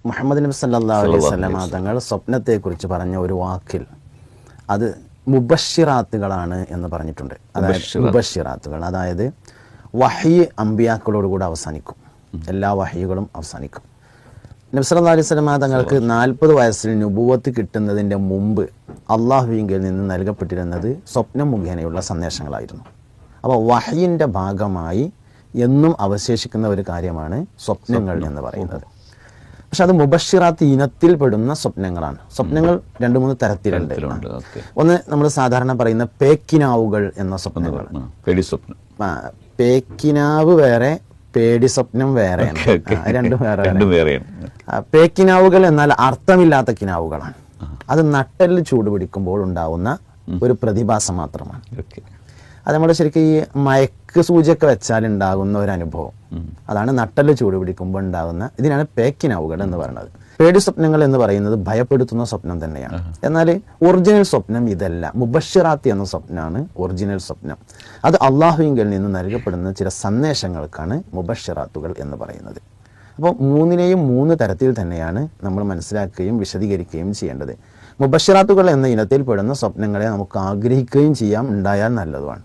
മുഹമ്മദ് നബി സല്ലല്ലാഹു അലൈഹി വസല്ലം തങ്ങൾ സ്വപ്നത്തെക്കുറിച്ച് പറഞ്ഞ ഒരു വാക്കിൽ അത് മുബശ്ശിറാത്തുകളാണ് എന്ന് പറഞ്ഞിട്ടുണ്ട്. അതായത് മുബശ്ശിറാത്തുകൾ, അതായത് വഹി അമ്പിയാക്കളോടുകൂടെ അവസാനിക്കും, എല്ലാ വഹികളും അവസാനിക്കും. നബി സല്ലല്ലാഹു അലൈഹി വസല്ലം തങ്ങൾക്ക് 40 വയസ്സിൽ നുബുവത്ത് കിട്ടുന്നതിൻ്റെ മുമ്പ് അള്ളാഹുവിങ്കിൽ നിന്ന് നൽകപ്പെട്ടിരുന്നത് സ്വപ്നം മുഖേനയുള്ള സന്ദേശങ്ങളായിരുന്നു. അപ്പോൾ വഹിയിൻ്റെ ഭാഗമായി എന്നും അവശേഷിക്കുന്ന ഒരു കാര്യമാണ് സ്വപ്നങ്ങൾ എന്ന് പറയുന്നത്. പക്ഷെ അത് മുബശ്ശിറാത്ത് ഇനത്തിൽ പെടുന്ന സ്വപ്നങ്ങളാണ്. സ്വപ്നങ്ങൾ 2-3 തരത്തിലുണ്ട്. ഒന്ന് നമ്മൾ സാധാരണ പറയുന്ന പേക്കിനാവുകൾ എന്ന സ്വപ്നങ്ങൾ. പേക്കിനാവ് വേറെ, പേടി സ്വപ്നം വേറെ, രണ്ടും വേറെയാണ്. പേക്കിനാവുകൾ എന്നാൽ അർത്ഥമില്ലാത്ത കിനാവുകളാണ്. അത് നട്ടെല്ല് ചൂട് പിടിക്കുമ്പോൾ ഉണ്ടാവുന്ന ഒരു പ്രതിഭാസം മാത്രമാണ്. അത് നമ്മൾ ശരിക്കും ഈ മയക്ക് സൂചിയൊക്കെ വെച്ചാൽ ഉണ്ടാകുന്ന ഒരു അനുഭവം, അതാണ് നട്ടെല്ല് ചൂട് പിടിക്കുമ്പോൾ ഉണ്ടാകുന്ന, ഇതിനാണ് പേക്കിനാവുകൾ എന്ന് പറയുന്നത്. പേടി സ്വപ്നങ്ങൾ എന്ന് പറയുന്നത് ഭയപ്പെടുത്തുന്ന സ്വപ്നം തന്നെയാണ്. എന്നാൽ ഒറിജിനൽ സ്വപ്നം ഇതല്ല. മുബശ്ശിറാത്ത് എന്ന സ്വപ്നമാണ് ഒറിജിനൽ സ്വപ്നം. അത് അള്ളാഹുവിങ്കിൽ നിന്ന് നൽകപ്പെടുന്ന ചില സന്ദേശങ്ങൾക്കാണ് മുബശ്ശിറാത്തുകൾ എന്ന് പറയുന്നത്. അപ്പോൾ 3 തരത്തിൽ തന്നെയാണ് നമ്മൾ മനസ്സിലാക്കുകയും വിശദീകരിക്കുകയും ചെയ്യേണ്ടത്. മുബശ്ശിറാത്തുകൾ എന്ന ഇനത്തിൽ പെടുന്ന സ്വപ്നങ്ങളെ നമുക്ക് ആഗ്രഹിക്കുകയും ചെയ്യാം, ഉണ്ടായാൽ നല്ലതുമാണ്.